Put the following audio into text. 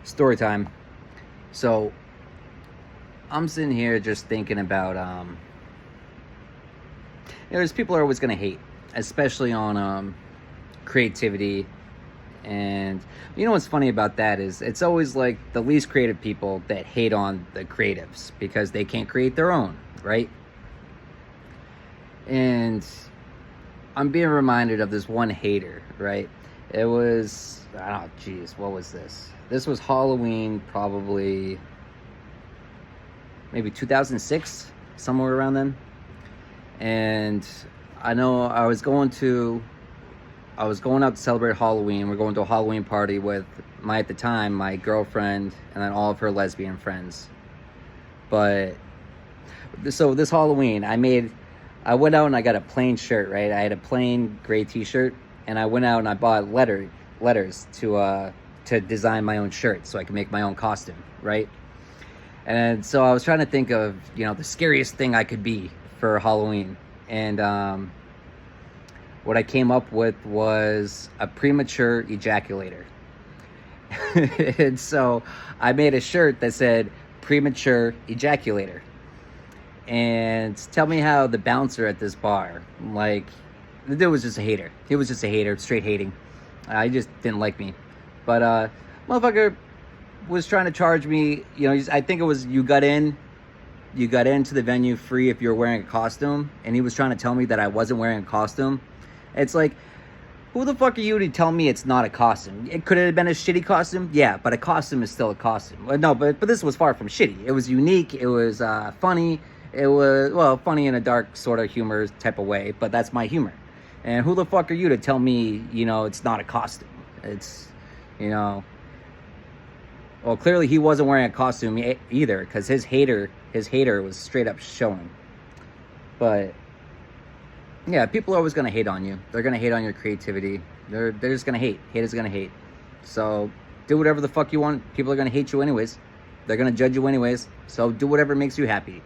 Story time. So I'm sitting here just thinking about there's people are always gonna hate, especially on creativity. And you know what's funny about that is it's always like the least creative people that hate on the creatives because they can't create their own, right? And I'm being reminded of this one hater, right? It was, oh geez, what was this? This was Halloween, probably maybe 2006, somewhere around then. And I know I was going out to celebrate Halloween. We're going to a Halloween party with at the time, my girlfriend and then all of her lesbian friends. But so this Halloween, I went out and I got a plain shirt, right? I had a plain gray t-shirt and I went out and I bought letters to design my own shirt so I can make my own costume, right? And so I was trying to think of, the scariest thing I could be for Halloween. And what I came up with was a premature ejaculator. And so I made a shirt that said premature ejaculator. And tell me how the bouncer at this bar, like, the dude was just a hater. He was just a hater, straight hating. He just didn't like me. But motherfucker was trying to charge me, I think it was you got into the venue free if you were wearing a costume, and he was trying to tell me that I wasn't wearing a costume. It's like, who the fuck are you to tell me it's not a costume? It could have been a shitty costume, yeah, but a costume is still a costume. No, but this was far from shitty. It was unique, it was funny, it was, well, funny in a dark sort of humor type of way, but that's my humor. And who the fuck are you to tell me, it's not a costume? It's, well, clearly he wasn't wearing a costume either, because his hater was straight up showing. But yeah, people are always gonna hate on you. They're gonna hate on your creativity. They're just gonna hate. Haters gonna hate. So do whatever the fuck you want. People are gonna hate you anyways. They're gonna judge you anyways. So do whatever makes you happy.